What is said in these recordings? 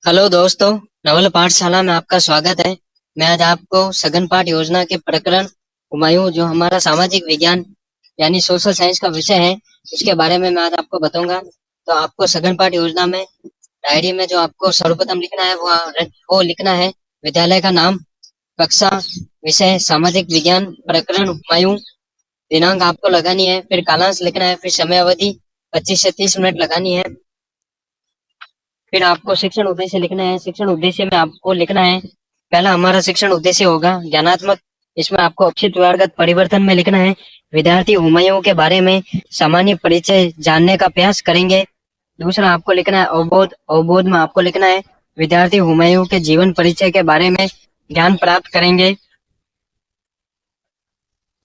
Hello दोस्तों, नवल पाठशाला में आपका स्वागत है। मैं आज आपको सघन पाठ योजना के प्रकरण हुमायूं, जो हमारा सामाजिक विज्ञान यानी सोशल साइंस का विषय है, उसके बारे में मैं आज आपको बताऊंगा। तो आपको सघन पाठ योजना में डायरी में जो आपको सर्वप्रथम लिखना है वो लिखना है विद्यालय का नाम, कक्षा, विषय सामाजिक विज्ञान, प्रकरण हुमायूं, दिनांक आपको लगानी है, फिर कालांश लिखना है, फिर समय अवधि 25 से 30 मिनट लगानी है। फिर आपको शिक्षण उद्देश्य लिखना है। शिक्षण उद्देश्य में आपको लिखना है, पहला हमारा शिक्षण उद्देश्य होगा ज्ञानात्मक। इसमें आपको अक्षित व्यवहारगत परिवर्तन में लिखना है विद्यार्थी हुमायूं के बारे में सामान्य परिचय जानने का प्रयास करेंगे। दूसरा आपको लिखना है अवबोध। अवबोध में आपको लिखना है विद्यार्थी हुमायूं के जीवन परिचय के बारे में ज्ञान प्राप्त करेंगे।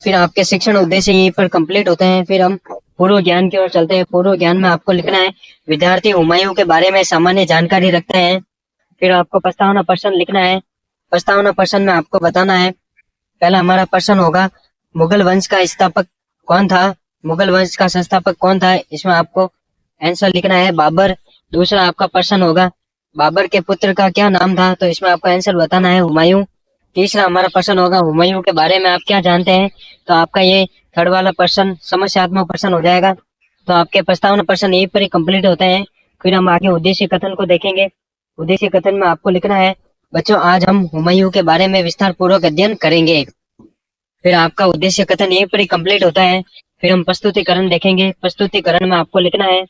फिर आपके शिक्षण उद्देश्य यहीं पर कंप्लीट होते हैं। फिर हम पूर्व ज्ञान की ओर चलते हैं। पूर्व ज्ञान में आपको लिखना है विद्यार्थी हुमायूं के बारे में सामान्य जानकारी रखते हैं। फिर आपको प्रस्तावना प्रश्न लिखना है। प्रस्तावना प्रश्न में आपको बताना है, पहला हमारा प्रश्न होगा मुगल वंश का स्थापक कौन था। मुगल वंश का संस्थापक कौन था, इसमें आपको आंसर लिखना है बाबर। दूसरा आपका प्रश्न होगा बाबर के पुत्र का क्या नाम था, तो इसमें आपको आंसर बताना है हुमायूं। तीसरा हमारा प्रश्न होगा हुमायूं के बारे में आप क्या जानते हैं, तो आपका ये थर्ड वाला प्रश्न समस्यात्मक प्रश्न हो जाएगा। तो आपके प्रस्तावना प्रश्न यहीं पर ही कंप्लीट होते हैं। फिर हम आगे उद्देश्य कथन को देखेंगे। उद्देश्य कथन में आपको लिखना है बच्चों, आज हम हुमायूं के बारे में विस्तार पूर्वक अध्ययन करेंगे। फिर आपका उद्देश्य कथन यहीं पर ही कंप्लीट होता है। फिर हम प्रस्तुतिकरण देखेंगे। प्रस्तुतिकरण में आपको लिखना है,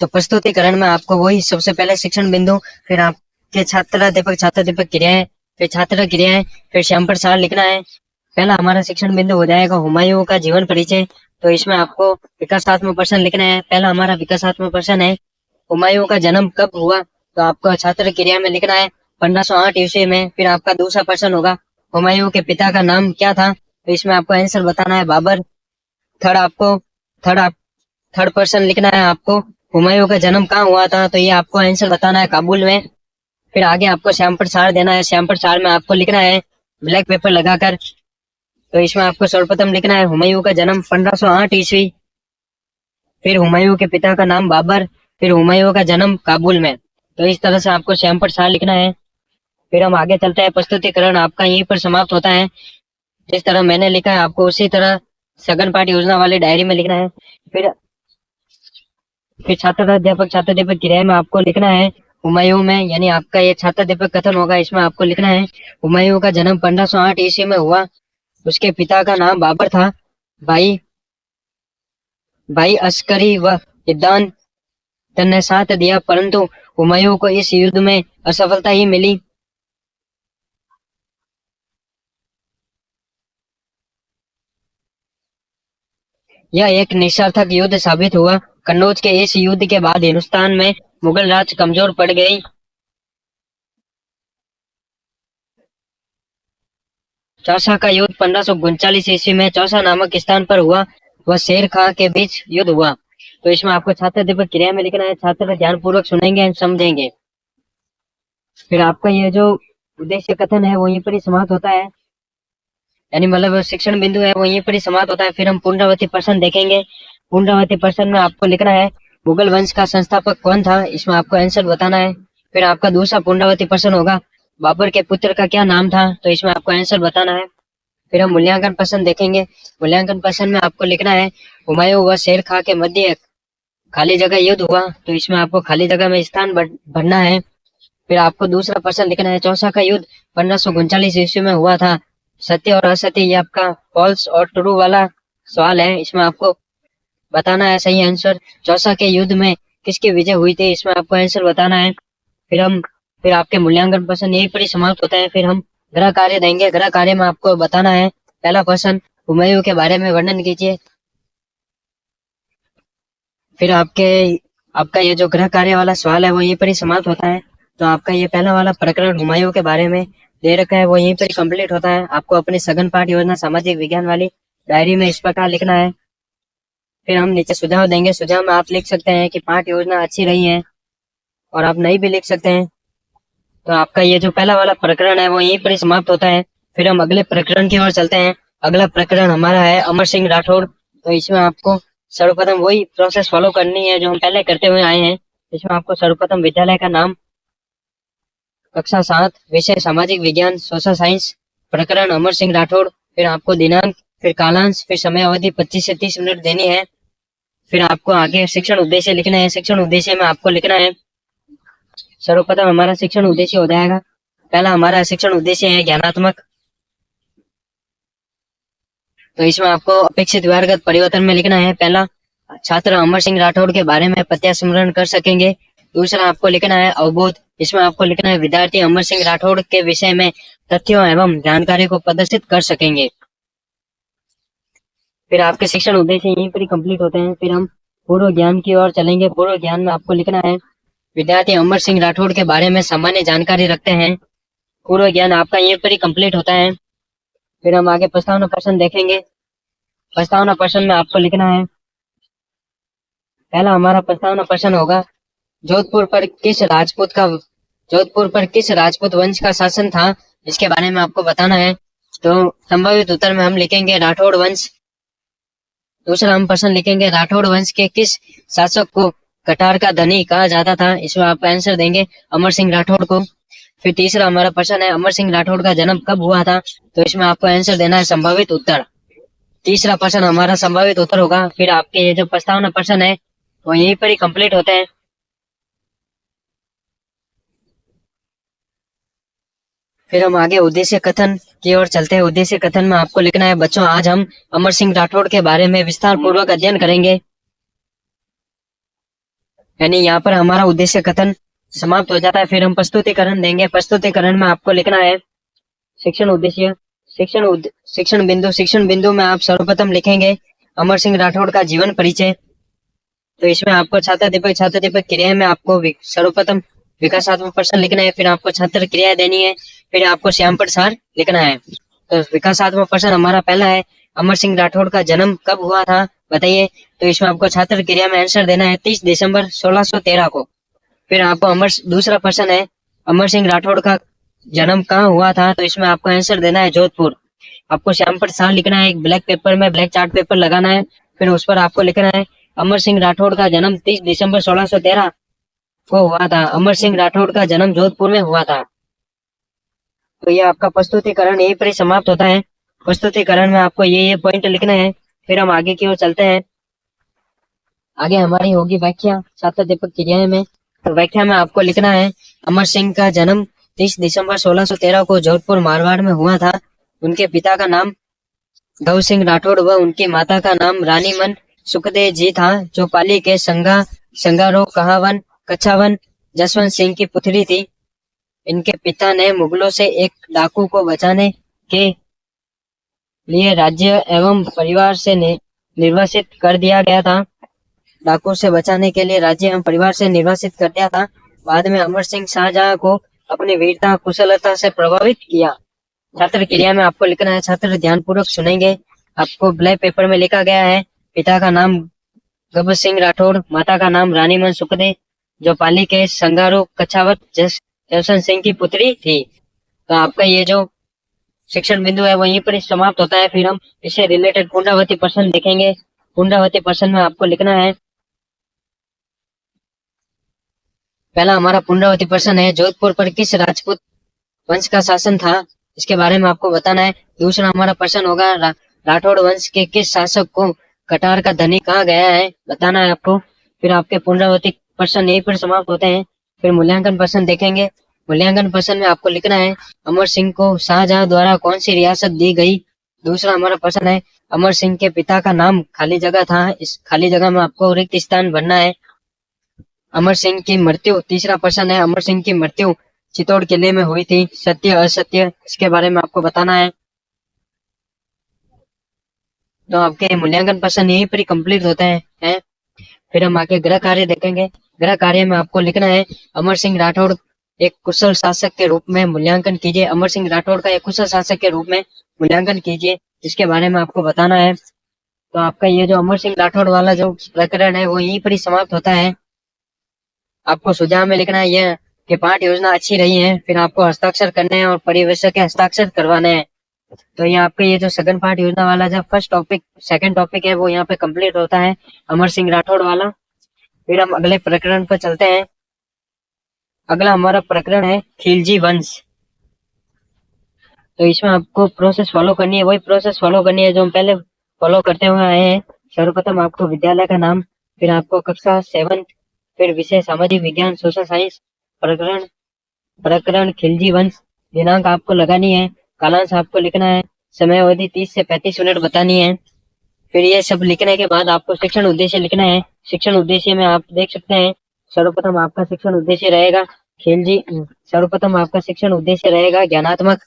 तो प्रस्तुतिकरण में आपको वही सबसे पहले शिक्षण बिंदु, फिर आपके छात्र दीपक क्रियाएं, फिर छात्र क्रियाएं, फिर श्याम प्रसार लिखना है। पहला हमारा शिक्षण बिंदु हो जाएगा हुमायूं का जीवन परिचय। तो इसमें आपको विकासात्मक प्रश्न लिखना है। पहला हमारा विकासात्मक प्रश्न है हुमायूं का जन्म कब हुआ, तो आपको छात्र क्रिया में लिखना है 1508 ईस्वी में। फिर आपका दूसरा प्रश्न होगा हुमायूं के पिता का नाम क्या था, तो इसमें आपको आंसर बताना है बाबर। थर्ड आपको थर्ड आप थर्ड प्रश्न लिखना है आपको हुमायूं का जन्म कहाँ हुआ था, तो ये आपको आंसर बताना है काबुल में। फिर आगे आपको श्याम प्रसार देना है। श्याम प्रसार में आपको लिखना है ब्लैक पेपर लगाकर। तो इसमें आपको सर्वप्रथम लिखना है हुमायूं का जन्म 1508 ईस्वी, फिर हुमायूं के पिता का नाम बाबर, फिर हुमायूं का जन्म काबुल में। तो इस तरह से आपको श्याम प्रसार लिखना है। फिर हम आगे चलते हैं। प्रस्तुतिकरण आपका यहीं पर समाप्त होता है। जिस तरह मैंने लिखा है आपको उसी तरह सघन पाठ योजना वाली डायरी में लिखना है। फिर छात्र अध्यापक किराए में आपको लिखना है हुमायूं में, यानी आपका ये छात्र अध्यापक कथन होगा। इसमें आपको लिखना है हुमायूं का जन्म 1508 ईस्वी में हुआ। उसके पिता का नाम बाबर था। भाई भाई अस्करी व हिद्दान ने साथ दिया, परंतु हुमायूं को इस युद्ध में असफलता ही मिली। यह एक निरर्थक युद्ध साबित हुआ। कन्नौज के इस युद्ध के बाद हिंदुस्तान में मुगल राज कमजोर पड़ गई। चौसा का युद्ध 1539 ईस्वी में चौसा नामक स्थान पर हुआ। वह शेर खां के बीच युद्ध हुआ। तो इसमें आपको छात्र दीपक क्रिया में लिखना है, छात्र ध्यान पूर्वक सुनेंगे एवं समझेंगे। फिर आपका ये जो उद्देश्य कथन है वो यहीं पर ही समाप्त होता है, यानी मतलब शिक्षण बिंदु है वो यहीं पर ही समाप्त होता है। फिर हम पुनरावृत्ति प्रश्न देखेंगे। पुनरावृत्ति प्रश्न में आपको लिखना है मुगल वंश का संस्थापक कौन था, इसमें आपको आंसर बताना है। फिर आपका दूसरा पुनरावृत्ति प्रश्न होगा बाबर के पुत्र का क्या नाम था, तो इसमें आपको आंसर बताना है। फिर हम मूल्यांकन प्रश्न देखेंगे। मूल्यांकन प्रश्न में आपको लिखना है हुमायूं व शेर खां के मध्य खाली जगह युद्ध हुआ, तो इसमें आपको खाली जगह में स्थान भरना है। फिर आपको दूसरा प्रश्न लिखना है चौसा का युद्ध 1539 ईस्वी में हुआ था। सत्य और असत्य, ये आपका फॉल्स और ट्रू वाला सवाल है। इसमें आपको बताना है सही आंसर। चौसा के युद्ध में किसकी विजय हुई थी, इसमें आपको आंसर बताना है। फिर आपके मूल्यांकन प्रश्न यही पर ही समाप्त होता है। फिर हम गृह कार्य देंगे। गृह कार्य में आपको बताना है, पहला प्रश्न हुमायूं के बारे में वर्णन कीजिए। फिर आपका ये जो गृह कार्य वाला सवाल है वो यहीं पर ही समाप्त होता है। तो आपका ये पहला वाला प्रकरण हुमायूं के बारे में दे रखा है वो यहीं पर ही कंप्लीट होता है। आपको अपनी सघन पाठ योजना सामाजिक विज्ञान वाली डायरी में इस प्रकार लिखना है। फिर हम नीचे सुझाव देंगे। सुझाव में आप लिख सकते हैं कि पाठ योजना अच्छी रही है, और आप नहीं भी लिख सकते हैं। तो आपका ये जो पहला वाला प्रकरण है वो यहीं पर ही समाप्त होता है। फिर हम अगले प्रकरण की ओर चलते हैं। अगला प्रकरण हमारा है अमर सिंह राठौड़। तो इसमें आपको सर्वप्रथम वही प्रोसेस फॉलो करनी है जो हम पहले करते हुए आए हैं। इसमें आपको सर्वप्रथम विद्यालय का नाम, कक्षा 7, विषय सामाजिक विज्ञान सोशल साइंस, प्रकरण अमर सिंह राठौड़, फिर आपको दिनांक, फिर कालांश, फिर समय अवधि 25 से 30 मिनट देनी है। फिर आपको आगे शिक्षण उद्देश्य लिखना है। शिक्षण उद्देश्य में आपको लिखना है, सर्वप्रथम हमारा शिक्षण उद्देश्य हो जाएगा, पहला हमारा शिक्षण उद्देश्य है ज्ञानात्मक। तो इसमें आपको अपेक्षित व्यवहारगत परिवर्तन में लिखना है, पहला छात्र अमर सिंह राठौड़ के बारे में प्रत्यास्मरण कर सकेंगे। दूसरा आपको लिखना है अवबोध, इसमें आपको लिखना है विद्यार्थी अमर सिंह राठौड़ के विषय में तथ्यों एवं जानकारी को प्रदर्शित कर सकेंगे। फिर आपके शिक्षण उद्देश्य यहीं पर ही कंप्लीट होते हैं। फिर हम पूर्व ज्ञान की ओर चलेंगे। पूर्व ज्ञान में आपको लिखना है विद्यार्थी अमर सिंह राठौड़ के बारे में सामान्य जानकारी रखते हैं। पूर्व ज्ञान आपका यहीं पर ही कंप्लीट होता है। फिर हम आगे प्रस्तावना प्रश्न देखेंगे। प्रस्तावना प्रश्न में आपको लिखना है, पहला हमारा प्रस्तावना प्रश्न होगा, जोधपुर पर किस राजपूत वंश का शासन था, इसके बारे में आपको बताना है। तो संभावित उत्तर में हम लिखेंगे राठौड़ वंश। दूसरा हम प्रश्न लिखेंगे, राठौड़ वंश के किस शासक को कटार का धनी कहा जाता था, इसमें आप आंसर देंगे अमर सिंह राठौड़ को। फिर तीसरा हमारा प्रश्न है, अमर सिंह राठौड़ का जन्म कब हुआ था, तो इसमें आपको आंसर देना है संभावित उत्तर। तीसरा प्रश्न हमारा संभावित उत्तर होगा। फिर आपके ये जो प्रस्तावना प्रश्न है वो यहीं पर ही कंप्लीट होते हैं। फिर हम आगे उद्देश्य कथन की ओर चलते हैं। उद्देश्य कथन में आपको लिखना है, बच्चों आज हम अमर सिंह राठौड़ के बारे में विस्तार पूर्वक अध्ययन करेंगे। यानी यहाँ पर हमारा उद्देश्य कथन समाप्त हो जाता है। फिर हम प्रस्तुतिकरण देंगे। प्रस्तुतिकरण में आपको लिखना है शिक्षण उद्देश्य, शिक्षण बिंदु में आप सर्वप्रथम लिखेंगे अमर सिंह राठौड़ का जीवन परिचय। तो इसमें आपको छात्र दीपक क्रिया में आपको सर्वप्रथम विकासात्मक प्रश्न लिखना है। फिर आपको छात्र क्रिया देनी है। फिर आपको श्याम प्रसार लिखना है। तो विकासात्मक प्रश्न हमारा पहला है, अमर सिंह राठौड़ का जन्म कब हुआ था बताइए। तो इसमें आपको छात्र क्रिया में आंसर देना है 30 दिसंबर 1613 को। फिर आपको दूसरा प्रश्न है, अमर सिंह राठौड़ का जन्म कहाँ हुआ था, तो इसमें आपको आंसर देना है जोधपुर। आपको श्याम प्रसार लिखना है, एक ब्लैक पेपर में ब्लैक चार्ट पेपर लगाना है। फिर उस पर आपको लिखना है अमर सिंह राठौड़ का जन्म 30 दिसंबर 1613 को हुआ था। अमर सिंह राठौड़ का जन्म जोधपुर में हुआ था। तो ये आपका प्रस्तुतिकरण यहीं पर ही समाप्त होता है। प्रस्तुतिकरण में आपको ये पॉइंट लिखना है। फिर हम आगे की ओर चलते हैं। आगे हमारी होगी व्याख्या छात्र दीपक क्रिया में। तो व्याख्या में आपको लिखना है, अमर सिंह का जन्म 30 दिसंबर 1613 को जोधपुर मारवाड़ में हुआ था। उनके पिता का नाम गौ सिंह राठौड़ व उनकी माता का नाम रानीमन सुखदेव जी था, जो पाली के संगारो कहावन कच्छावन जसवंत सिंह की पुत्री थी। इनके पिता ने मुगलों से एक डाकू को बचाने के लिए राज्य एवं परिवार से निर्वासित कर दिया गया था। डाकू से बचाने के लिए राज्य एवं परिवार से निर्वासित कर दिया था। बाद में अमर सिंह शाहजहां को अपनी वीरता कुशलता से प्रभावित किया। छात्र क्रिया में आपको लिखना है, छात्र ध्यान पूर्वक सुनेंगे। आपको ब्लैक पेपर में लिखा गया है, पिता का नाम गब सिंह राठौड़, माता का नाम रानीमन सुखदेव, जो पाली के संगारू कच्छावत जसवंत सिंह की पुत्री थी। तो आपका ये जो शिक्षण बिंदु है वहीं पर समाप्त होता है। फिर हम इससे रिलेटेड पुनरावृत्ति प्रश्न देखेंगे। पुनरावृत्ति प्रश्न में आपको लिखना है, पहला हमारा पुनरावृत्ति प्रश्न है, जोधपुर पर किस राजपूत वंश का शासन था, इसके बारे में आपको बताना है। दूसरा हमारा प्रश्न होगा, राठौड़ वंश के किस शासक को कटार का धनी कहा गया है, बताना है आपको। फिर आपके पुनरावृत्ति प्रश्न यहीं पर समाप्त होते हैं। फिर मूल्यांकन प्रश्न देखेंगे। मूल्यांकन प्रश्न में आपको लिखना है, अमर सिंह को शाहजहां द्वारा कौन सी रियासत दी गई। दूसरा हमारा प्रश्न है, अमर सिंह के पिता का नाम खाली जगह था, इस खाली जगह में आपको रिक्त स्थान भरना है। अमर सिंह की मृत्यु, तीसरा प्रश्न है, अमर सिंह की मृत्यु चित्तौड़ किले में हुई थी, सत्य असत्य, इसके बारे में आपको बताना है। तो आपके मूल्यांकन प्रश्न यहीं पर ही कंप्लीट होते हैं। फिर हम आगे गृह कार्य देखेंगे। गृह कार्य में आपको लिखना है, अमर सिंह राठौड़ एक कुशल शासक के रूप में मूल्यांकन कीजिए। अमर सिंह राठौड़ का एक कुशल शासक के रूप में मूल्यांकन कीजिए, इसके बारे में आपको बताना है। तो आपका ये जो अमर सिंह राठौड़ वाला जो प्रकरण है वो यहीं पर ही समाप्त होता है। आपको सुझाव में लिखना है यह कि पाठ योजना अच्छी रही है। फिर आपको हस्ताक्षर करने हैं और परिवेशक के हस्ताक्षर करवाने हैं। तो ये आपके ये जो सघन पाठ योजना वाला जो फर्स्ट टॉपिक सेकंड टॉपिक है वो यहाँ पे कंप्लीट होता है, अमर सिंह राठौड़ वाला। फिर हम अगले प्रकरण पर चलते हैं। अगला हमारा प्रकरण है खिलजी वंश। तो इसमें आपको प्रोसेस फॉलो करनी है, वही प्रोसेस फॉलो करनी है जो हम पहले फॉलो करते हुए आए हैं। सर्वप्रथम आपको विद्यालय का नाम, फिर आपको कक्षा 7, फिर विषय सामाजिक विज्ञान सोशल साइंस, प्रकरण प्रकरण खिलजी वंश, दिनांक आपको लगानी है, कालांश आपको लिखना है, समय अवधि 30 से 35 मिनट बतानी है। फिर ये सब लिखने के बाद आपको शिक्षण उद्देश्य लिखना है। शिक्षण उद्देश्य में आप देख सकते हैं सर्वप्रथम आपका शिक्षण उद्देश्य रहेगा खिलजी सर्वप्रथम आपका शिक्षण उद्देश्य रहेगा ज्ञानात्मक।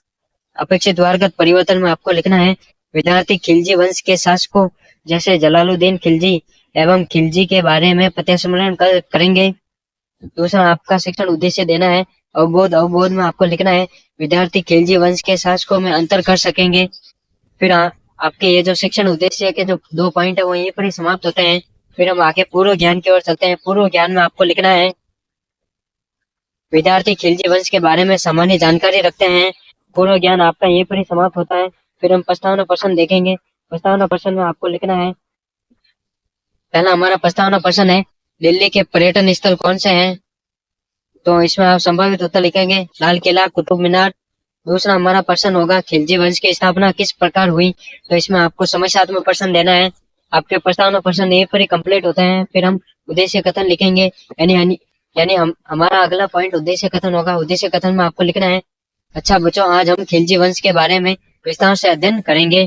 अपेक्षित वर्गगत परिवर्तन में आपको लिखना है विद्यार्थी खिलजी वंश के शासकों जैसे जलालुद्दीन खिलजी एवं खिलजी के बारे में प्रत्यास्मरण करेंगे। दूसरा आपका शिक्षण उद्देश्य देना है अवबोध। अवबोध में आपको लिखना है विद्यार्थी खिलजी वंश के शासकों में अंतर कर सकेंगे। फिर आपके ये जो शिक्षण उद्देश्य के जो 2 पॉइंट है वो यहीं पर ही समाप्त होते हैं। फिर हम आगे पूर्व ज्ञान की ओर चलते हैं। पूर्व ज्ञान में आपको लिखना है विद्यार्थी खिलजी वंश के बारे में सामान्य जानकारी रखते हैं। पूर्व ज्ञान आपका यहीं पर ही समाप्त होता है। फिर हम प्रस्तावना प्रश्न देखेंगे। प्रस्तावना प्रश्न में आपको लिखना है, पहला हमारा प्रस्तावना प्रश्न है दिल्ली के पर्यटन स्थल कौन से हैं। तो इसमें आप संभावित उत्तर लिखेंगे लाल किला, कुतुब मीनार। दूसरा हमारा प्रश्न होगा खिलजी वंश की स्थापना किस प्रकार हुई। तो इसमें आपको समस्यात्मक प्रश्न देना है। आपके प्रस्तावना प्रश्न यहीं पर ही कंप्लीट होते हैं। फिर हम उद्देश्य कथन लिखेंगे, यानी हम हमारा अगला पॉइंट उद्देश्य कथन होगा। उद्देश्य कथन में आपको लिखना है अच्छा बच्चों, आज हम खिलजी वंश के बारे में विस्तार से अध्ययन करेंगे।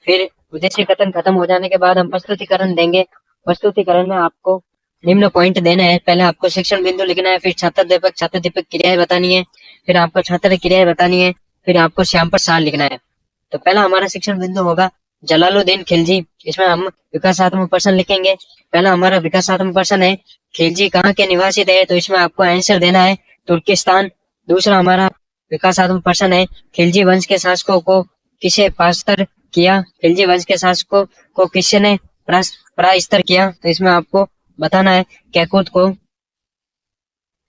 फिर उद्देश्य कथन खत्म हो जाने के बाद हम प्रस्तुतिकरण देंगे। प्रस्तुतिकरण में आपको निम्न पॉइंट देना है, पहले आपको शिक्षण बिंदु लिखना है, फिर छात्र दीपक क्रियाएं बतानी है, फिर आपको छात्र क्रियाएं बतानी है, फिर आपको श्याम पर सार लिखना है। तो पहला हमारा शिक्षण बिंदु होगा जलालुद्दीन खिलजी। इसमें हम विकासात्मक प्रश्न लिखेंगे। पहला हमारा विकासात्मक प्रश्न है खिलजी कहाँ के निवासी थे। तो इसमें आपको आंसर देना है तुर्किस्तान। दूसरा हमारा विकासात्मक प्रश्न है खिलजी वंश के शासकों को किसे परास्त किया। खिलजी वंश के शासकों को किसने परास्त किया। तो इसमें आपको बताना है कैकुत को,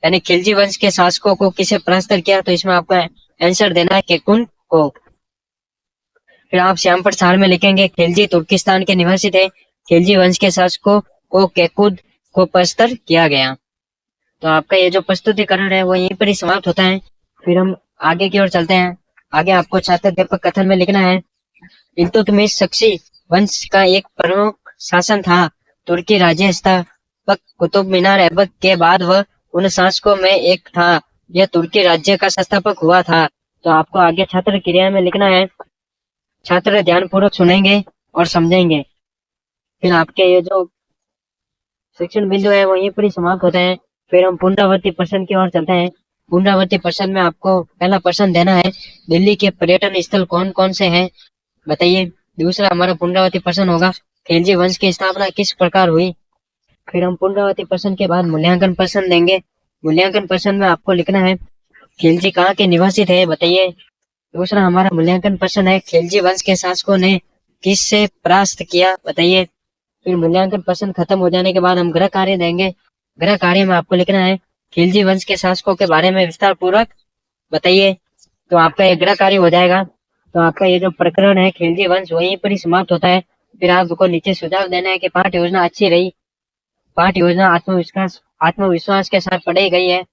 यानी खिलजी वंश के शासकों को किसे परास्त किया। तो इसमें आपको आंसर देना है कैकुन को। फिर आप श्याम पर सार में लिखेंगे खिलजी तुर्किस्तान के निवासी थे, खिलजी वंश के शासकों को कैकुद को परास्त किया गया। तो आपका ये जो प्रस्तुतिकरण है वो यहीं पर ही समाप्त होता है। फिर हम आगे की ओर चलते हैं। आगे आपको छात्र अध्यापक कथन में लिखना है इल्तुतमिश शक्सी वंश का एक प्रमुख शासन था। तुर्की राज्य स्थापक कुतुब मीनार ऐबक के बाद वह उन शासकों में एक था। यह तुर्की राज्य का संस्थापक हुआ था। तो आपको आगे छात्र क्रिया में लिखना है, छात्र ध्यानपूर्वक सुनेंगे और समझेंगे। फिर आपके ये जो शिक्षण बिंदु है वो यहीं पर ही समाप्त होते हैं। फिर हम पुनरावृत्ति प्रश्न की ओर चलते हैं। पुनरावृत्ति प्रश्न में आपको पहला प्रश्न देना है दिल्ली के पर्यटन स्थल कौन कौन से हैं बताइए। दूसरा हमारा पुनरावृत्ति प्रश्न होगा खिलजी वंश की स्थापना किस प्रकार हुई। फिर हम पुनरावृत्ति प्रश्न के बाद मूल्यांकन प्रश्न देंगे। मूल्यांकन प्रश्न में आपको लिखना है खिलजी कहाँ के निवासी थे बताइए। दूसरा हमारा मूल्यांकन प्रश्न है खिलजी वंश के शासकों ने किससे परास्त किया बताइए। फिर मूल्यांकन प्रश्न खत्म हो जाने के बाद हम गृह कार्य देंगे। गृह कार्य में आपको लिखना है खिलजी वंश के शासकों के बारे में विस्तार पूर्वक बताइए। तो आपका ये गृह कार्य हो जाएगा। तो आपका ये जो प्रकरण है खिलजी वंश वहीं पर ही समाप्त होता है। फिर आपको नीचे सुझाव देना है कि पाठ योजना अच्छी रही, पाठ योजना आत्मविश्वास के साथ पढ़ाई गई है।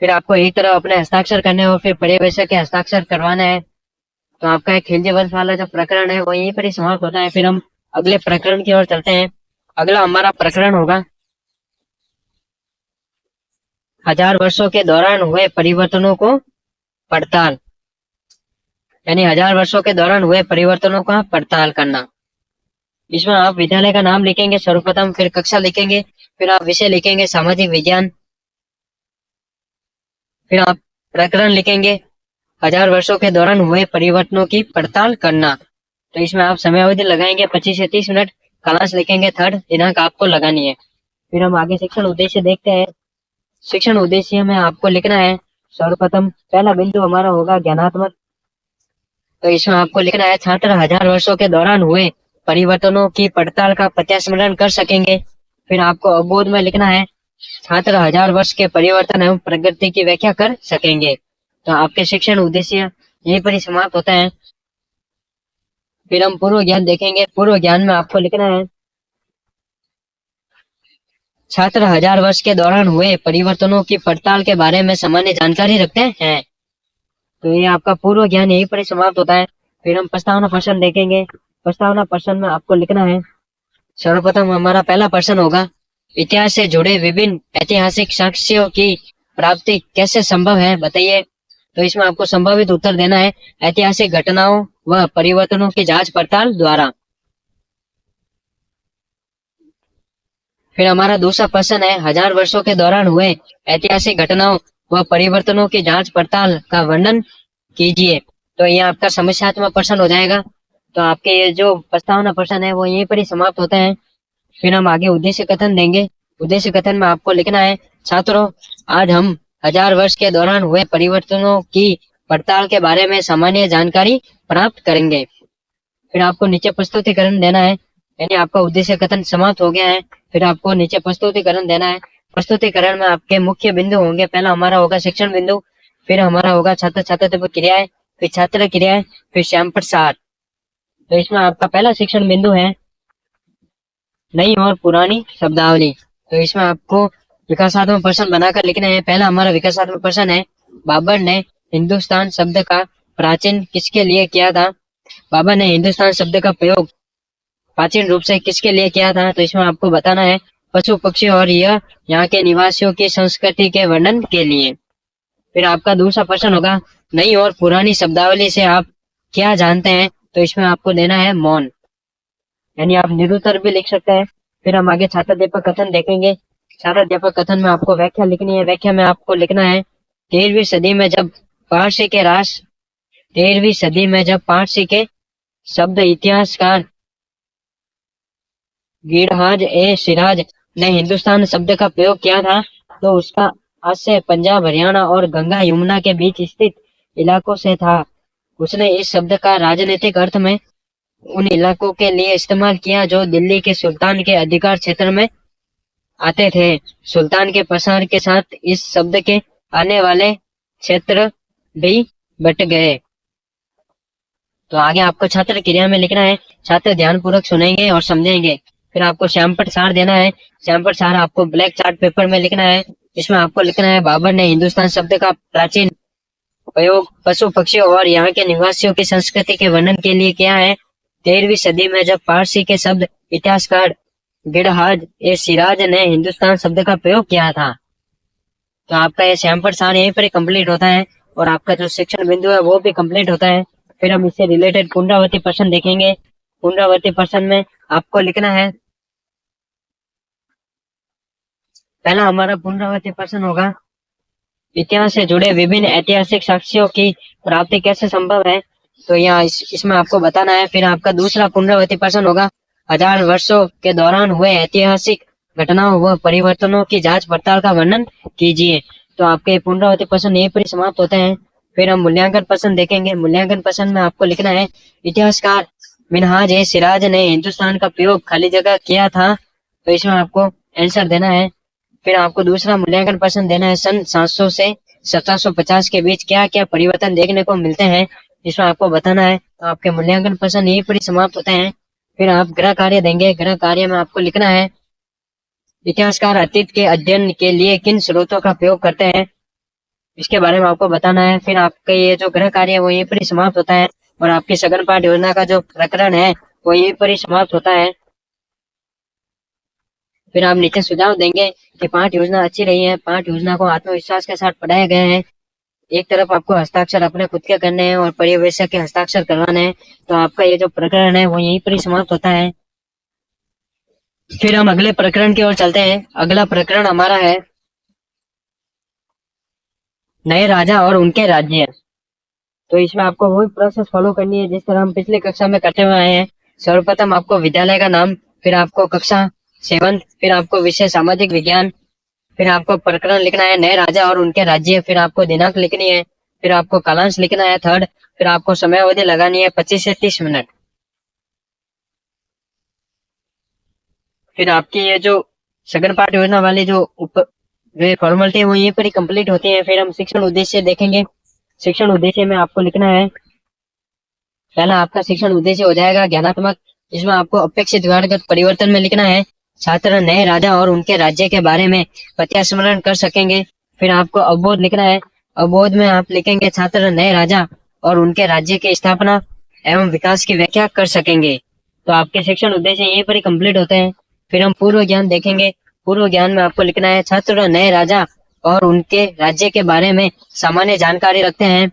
फिर आपको एक तरफ अपने हस्ताक्षर करने और फिर पर्यवेक्षक के हस्ताक्षर करवाना है। तो आपका एक खिलजी वंश वाला जो प्रकरण है वो यहीं पर ही समाप्त होता है। फिर हम अगले प्रकरण की ओर चलते हैं। अगला हमारा प्रकरण होगा 1000 वर्षों के दौरान हुए परिवर्तनों को पड़ताल, यानी 1000 वर्षों के दौरान हुए परिवर्तनों का पड़ताल करना। इसमें आप विद्यालय का नाम लिखेंगे सर्वप्रथम, फिर कक्षा लिखेंगे, फिर आप विषय लिखेंगे सामाजिक विज्ञान, फिर आप प्रकरण लिखेंगे 1000 वर्षों के दौरान हुए परिवर्तनों की पड़ताल करना। तो इसमें आप समय अवधि लगाएंगे 25 से 30 मिनट, कालांश लिखेंगे 3rd, दिनांक आपको लगानी है। फिर हम आगे शिक्षण उद्देश्य देखते हैं। शिक्षण उद्देश्य में आपको लिखना है सर्वप्रथम पहला बिंदु हमारा होगा ज्ञानात्मक। तो इसमें आपको लिखना है छात्र 1000 वर्षों के दौरान हुए परिवर्तनों की पड़ताल का प्रत्यास्मरण कर सकेंगे। फिर आपको अवबोध में लिखना है छात्र 1000 वर्ष के परिवर्तन एवं प्रगति की व्याख्या कर सकेंगे। तो आपके शिक्षण उद्देश्य यहीं पर ही समाप्त होता है। फिर हम पूर्व ज्ञान देखेंगे। पूर्व ज्ञान में आपको लिखना है छात्र 1000 वर्ष के दौरान हुए परिवर्तनों की पड़ताल के बारे में सामान्य जानकारी रखते हैं। तो ये आपका पूर्व ज्ञान यहीं पर ही समाप्त होता है। फिर हम प्रस्तावना प्रश्न देखेंगे। प्रस्तावना प्रश्न में आपको लिखना है, सर्वप्रथम हमारा पहला प्रश्न होगा, इतिहास से जुड़े विभिन्न ऐतिहासिक साक्ष्यों की प्राप्ति कैसे संभव है, बताइए। तो इसमें आपको संभावित उत्तर देना है, ऐतिहासिक घटनाओं व परिवर्तनों की जांच पड़ताल द्वारा। फिर हमारा दूसरा प्रश्न है, 1000 वर्षों के दौरान हुए ऐतिहासिक घटनाओं व परिवर्तनों की जांच पड़ताल का वर्णन कीजिए। तो ये आपका समस्यात्मक प्रश्न हो जाएगा। तो आपके ये जो प्रस्तावना प्रश्न है वो यहीं पर ही समाप्त होते हैं। फिर हम आगे उद्देश्य कथन देंगे। उद्देश्य कथन में आपको लिखना है, छात्रों, आज हम 1000 वर्ष के दौरान हुए परिवर्तनों की पड़ताल के बारे में सामान्य जानकारी प्राप्त करेंगे। फिर आपको नीचे प्रस्तुतिकरण देना है, यानी आपका उद्देश्य कथन समाप्त हो गया है। फिर आपको नीचे प्रस्तुतिकरण देना है। प्रस्तुतिकरण में आपके मुख्य बिंदु होंगे, पहला हमारा होगा शिक्षण बिंदु, फिर हमारा होगा छात्र छात्र क्रियाएं, फिर छात्र क्रियाएं, फिर श्यामपट सार। तो इसमें आपका पहला शिक्षण बिंदु है नई और पुरानी शब्दावली। तो इसमें आपको विकासात्मक प्रश्न बनाकर लिखना है। पहला हमारा विकासात्मक प्रश्न है, बाबर ने हिंदुस्तान शब्द का प्राचीन किसके लिए किया था। बाबर ने हिंदुस्तान शब्द का प्रयोग प्राचीन रूप से किसके लिए किया था। तो इसमें आपको बताना है, पशु पक्षी और यह यहाँ के निवासियों की संस्कृति के वर्णन के लिए। फिर आपका दूसरा प्रश्न होगा, नई और पुरानी शब्दावली से आप क्या जानते हैं। तो इसमें आपको देना है मौन, यानी आप निरुत्तर भी लिख सकते हैं। फिर हम आगे छात्राध्यापक कथन देखेंगे। छात्राध्यापक कथन में आपको व्याख्या लिखनी है। व्याख्या में आपको लिखना है, 13वीं सदी में जब पारसी के शब्द इतिहासकार गिरहाज ए सिराज ने हिंदुस्तान शब्द का प्रयोग किया था, तो उसका आशय पंजाब, हरियाणा और गंगा यमुना के बीच स्थित इलाकों से था। उसने इस शब्द का राजनीतिक अर्थ में उन इलाकों के लिए इस्तेमाल किया जो दिल्ली के सुल्तान के अधिकार क्षेत्र में आते थे। सुल्तान के प्रसार के साथ इस शब्द के आने वाले क्षेत्र भी बट गए। तो आगे आपको छात्र क्रिया में लिखना है, छात्र ध्यानपूर्वक सुनेंगे और समझेंगे। फिर आपको श्यामपट सार देना है। श्यामपट सार आपको ब्लैक चार्ट पेपर में लिखना है। इसमें आपको लिखना है, बाबर ने हिंदुस्तान शब्द का प्राचीन प्रयोग पशु पक्षियों और यहाँ के निवासियों की संस्कृति के वर्णन के लिए किया है। 13वीं सदी में जब पारसी के शब्द इतिहासकार गिरहाज ए सिराज ने हिंदुस्तान शब्द का प्रयोग किया था। तो आपका ये श्यामपट सार यहीं पर कंप्लीट होता है और आपका जो शिक्षण बिंदु है वो भी कंप्लीट होता है। फिर हम इससे रिलेटेड पुनरावृत्ति प्रश्न देखेंगे। पुनरावृत्ति प्रश्न में आपको लिखना है, पहला हमारा पुनरावृत्ति प्रश्न होगा, इतिहास से जुड़े विभिन्न ऐतिहासिक साक्ष्यों की प्राप्ति कैसे संभव है। तो यहाँ इसमें आपको बताना है। फिर आपका दूसरा पुनरावृत्ति प्रश्न होगा, 1000 वर्षों के दौरान हुए ऐतिहासिक घटनाओं व परिवर्तनों की जांच पड़ताल का वर्णन कीजिए। तो आपके पुनरावृत्ति प्रश्न यहीं पर समाप्त होते हैं। फिर हम मूल्यांकन प्रश्न देखेंगे। मूल्यांकन प्रश्न में आपको लिखना है, इतिहासकार मिनहाज ए सिराज ने हिंदुस्तान का प्रयोग खाली जगह किया था। तो इसमें आपको आंसर देना है। फिर आपको दूसरा मूल्यांकन प्रश्न देना है, सन 700 से 1750 के बीच क्या क्या परिवर्तन देखने को मिलते हैं, इसमें आपको बताना है। तो आपके मूल्यांकन प्रश्न यहीं पर समाप्त होते हैं। फिर आप गृह कार्य देंगे। गृह कार्य में आपको लिखना है, इतिहासकार अतीत के अध्ययन के लिए किन स्रोतों का प्रयोग करते हैं, इसके बारे में आपको बताना है। फिर आपका ये जो गृह कार्य है वो यहीं पर समाप्त होता है और आपकी सघन पाठ योजना का जो प्रकरण है वो यहीं पर समाप्त होता है। फिर आप नीचे सुझाव देंगे कि पाठ योजना अच्छी रही है, पाठ योजना को आत्मविश्वास के साथ पढ़ाया गया है। एक तरफ आपको हस्ताक्षर अपने खुद के करने हैं और पर्यवेक्षक के हस्ताक्षर करवाने हैं। तो आपका ये जो प्रकरण है वो यहीं पर समाप्त होता है। फिर हम अगले प्रकरण की ओर चलते हैं। अगला प्रकरण हमारा है नए राजा और उनके राज्य। तो इसमें आपको वही प्रोसेस फॉलो करनी है जिस तरह हम पिछले कक्षा में करते हुए आए हैं। सर्वप्रथम आपको विद्यालय का नाम, फिर आपको कक्षा 7, फिर आपको विषय सामाजिक विज्ञान, फिर आपको प्रकरण लिखना है नए राजा और उनके राज्य, फिर आपको दिनांक लिखनी है, फिर आपको कालांश लिखना है 3rd, फिर आपको समय अवधि लगानी है 25 से 30 मिनट। फिर आपकी ये जो सघन पाठ योजना वाली जो फॉर्मेलिटी है वो यहीं पर ही कंप्लीट होती है। फिर हम शिक्षण उद्देश्य देखेंगे। शिक्षण उद्देश्य में आपको लिखना है, पहला आपका शिक्षण उद्देश्य हो जाएगा ज्ञानात्मक। इसमें आपको अपेक्षित व्यवहारगत परिवर्तन में लिखना है, छात्र नए राजा और उनके राज्य के बारे में प्रत्यास्मरण कर सकेंगे। फिर आपको अवबोध लिखना है। अवबोध में आप लिखेंगे छात्र नए राजा और उनके राज्य की स्थापना एवं विकास की व्याख्या कर सकेंगे। तो आपके शिक्षण उद्देश्य यहीं पर ही कंप्लीट होते हैं। फिर हम पूर्व ज्ञान देखेंगे। पूर्व ज्ञान में आपको लिखना है छात्र नए राजा और उनके राज्य के बारे में सामान्य जानकारी रखते हैं।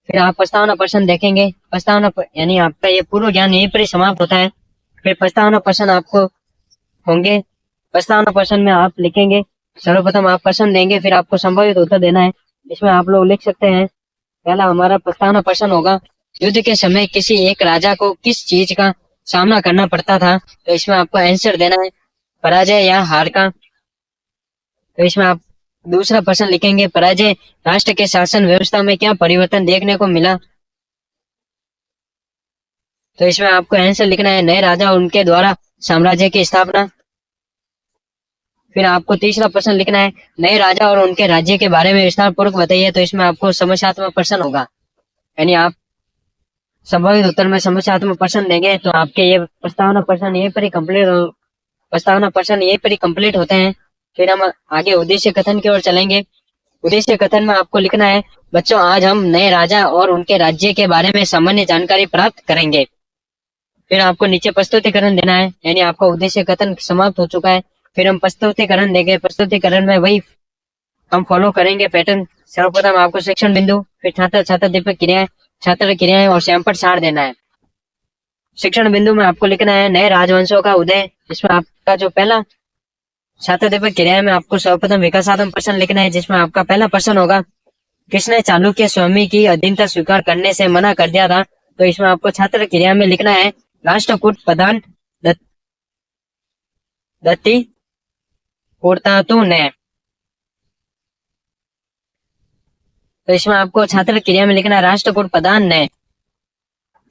फिर आप प्रस्तावना प्रश्न देखेंगे। यानी आपका ये पूर्व ज्ञान यहीं पर ही समाप्त होता है। फिर प्रस्तावना प्रश्न आपको होंगे। प्रस्तावना प्रश्न में आप लिखेंगे, सर्वप्रथम आप प्रश्न देंगे, फिर आपको संभावित उत्तर देना है। इसमें आप लोग लिख सकते हैं, पहला हमारा प्रस्तावना प्रश्न होगा, युद्ध के समय किसी एक राजा को किस चीज का सामना करना पड़ता था। तो इसमें आपको आंसर देना है पराजय या हार का। तो इसमें आप दूसरा प्रश्न लिखेंगे, पराजय राष्ट्र के शासन व्यवस्था में क्या परिवर्तन देखने को मिला। तो इसमें आपको आंसर लिखना है नए राजा और उनके द्वारा साम्राज्य की स्थापना। फिर आपको तीसरा प्रश्न लिखना है नए राजा और उनके राज्य के बारे में विस्तार पूर्वक बताइए। तो इसमें आपको समस्यात्मक प्रश्न होगा, यानी आप संभावित उत्तर में समस्यात्मक प्रश्न देंगे। तो आपके ये प्रस्तावना प्रश्न यहीं पर ही कंप्लीट होते हैं। फिर हम आगे उद्देश्य कथन की ओर चलेंगे। उद्देश्य कथन में आपको लिखना है, बच्चों आज हम नए राजा और उनके राज्य के बारे में सामान्य जानकारी प्राप्त करेंगे। फिर आपको नीचे प्रस्तुतिकरण देना है, यानी आपका उद्देश्य कथन समाप्त हो चुका है। फिर हम प्रस्तुतिकरण देंगे। प्रस्तुतिकरण में वही हम फॉलो करेंगे पैटर्न। सर्वप्रथम आपको शिक्षण बिंदु, फिर छात्र छात्र दीपक क्रियाएं, छात्र क्रियाएं और सैंपल सार देना है। शिक्षण बिंदु में आपको लिखना है नए राजवंशों का उदय। इसमें आपका जो पहला छात्र दीपक क्रिया में आपको सर्वप्रथम विकासात्मक प्रश्न लिखना है, जिसमें आपका पहला प्रश्न होगा, किसने चालुक्य स्वामी की अधीनता स्वीकार करने से मना कर दिया था। तो इसमें आपको छात्र क्रिया में लिखना है राष्ट्रकूट प्रधान दत्ती कोर्तातु ने। तो इसमें आपको छात्र क्रिया में लिखना है राष्ट्रकूट प्रधान ने।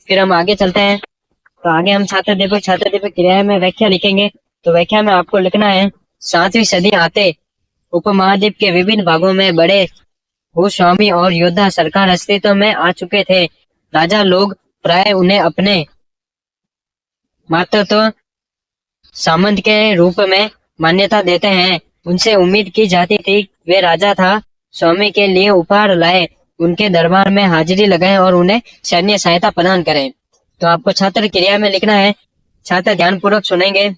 फिर हम आगे चलते हैं। तो आगे हम छात्र दीपक क्रिया में व्याख्या लिखेंगे। तो व्याख्या में आपको लिखना है 7वीं सदी आते उपमहाद्वीप के विभिन्न भागों में बड़े भूस्वामी और योद्धा सरकार अस्तित्व में आ चुके थे। राजा लोग प्राय उन्हें अपने मातृत्व सामंत के रूप में मान्यता देते हैं। उनसे उम्मीद की जाती थी वे राजा था स्वामी के लिए उपहार लाए, उनके दरबार में हाजिरी लगाएं और उन्हें सैन्य सहायता प्रदान करें। तो आपको छात्र क्रिया में लिखना है, छात्र ध्यानपूर्वक सुनेंगे।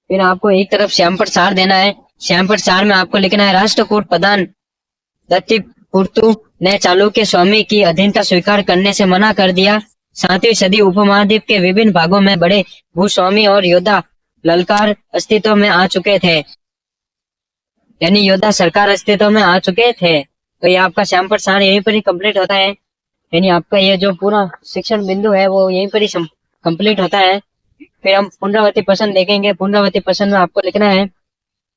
फिर आपको एक तरफ सैंपल सार देना है। सैंपल सार में आपको लिखना है राष्ट्रकूट प्रधान दत्तिपुर्तु ने चालुक्य स्वामी की अधीनता स्वीकार करने से मना कर दिया। 7वीं सदी उपमहाद्वीप के विभिन्न भागों में बड़े भूस्वामी और योद्धा ललकार अस्तित्व में आ चुके थे, यानी योद्धा सरकार अस्तित्व में आ चुके थे। तो ये आपका सैंपल सार यहीं पर ही कंप्लीट होता है, यानी आपका ये जो पूरा शिक्षण बिंदु है वो यहीं पर ही कंप्लीट होता है। फिर हम पुनरावृत्ति प्रश्न देखेंगे। पुनरावृत्ति प्रश्न में आपको लिखना है,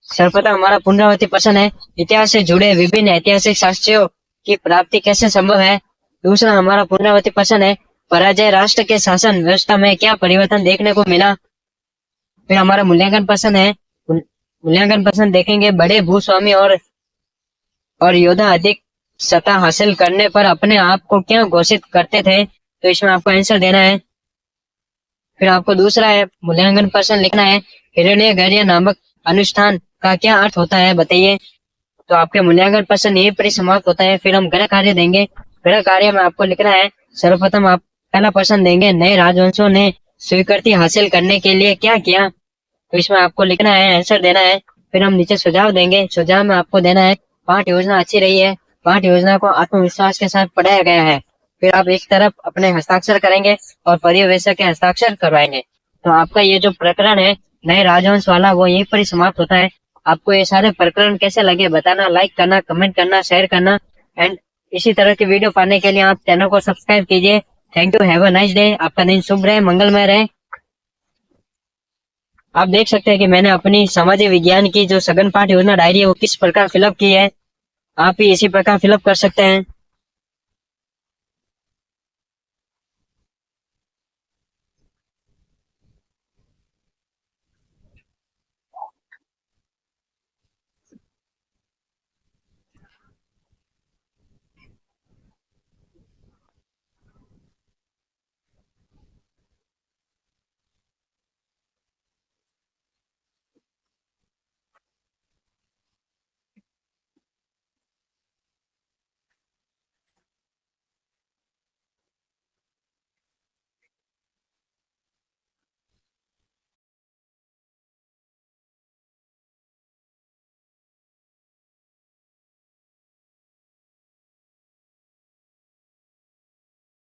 सर्वप्रथम हमारा पुनरावृत्ति प्रश्न है, इतिहास से जुड़े विभिन्न ऐतिहासिक साक्ष्यों की प्राप्ति कैसे संभव है। दूसरा हमारा पुनरावृत्ति प्रश्न है, पराजय राष्ट्र के शासन व्यवस्था में क्या परिवर्तन देखने को मिला। फिर हमारा मूल्यांकन प्रश्न है, मूल्यांकन प्रश्न देखेंगे, बड़े भूस्वामी और योद्धा अधिक सत्ता हासिल करने पर अपने आप को क्या घोषित करते थे। तो इसमें आपको आंसर देना है। फिर आपको दूसरा है मूल्यांकन प्रश्न लिखना है, हिरण्यगर्य नामक अनुष्ठान का क्या अर्थ होता है बताइए। तो आपके मूल्यांकन प्रश्न यहीं पर ही समाप्त होता है। फिर हम गृह कार्य देंगे। गृह कार्य में आपको लिखना है, सर्वप्रथम आप पहला प्रश्न देंगे, नए राजवंशों ने स्वीकृति हासिल करने के लिए क्या किया। तो इसमें आपको लिखना है, आंसर देना है। फिर हम नीचे सुझाव देंगे। सुझाव में आपको देना है, पाठ योजना अच्छी रही है, पाठ योजना को आत्मविश्वास के साथ पढ़ाया गया है। फिर आप एक तरफ अपने हस्ताक्षर करेंगे और पर्यवेक्षक के हस्ताक्षर करवाएंगे। तो आपका ये जो प्रकरण है नए राजवंश वाला वो यहीं पर ही समाप्त होता है। आपको ये सारे प्रकरण कैसे लगे बताना, लाइक करना, कमेंट करना, शेयर करना एंड इसी तरह की वीडियो पाने के लिए आप चैनल को सब्सक्राइब कीजिए। Thank you, have a nice day. आपका दिन शुभ रहे, मंगलमय रहे। आप देख सकते हैं कि मैंने अपनी सामाजिक विज्ञान की जो सघन पाठ योजना डायरी है वो किस प्रकार फिलअप की है। आप भी इसी प्रकार फिलअप कर सकते हैं।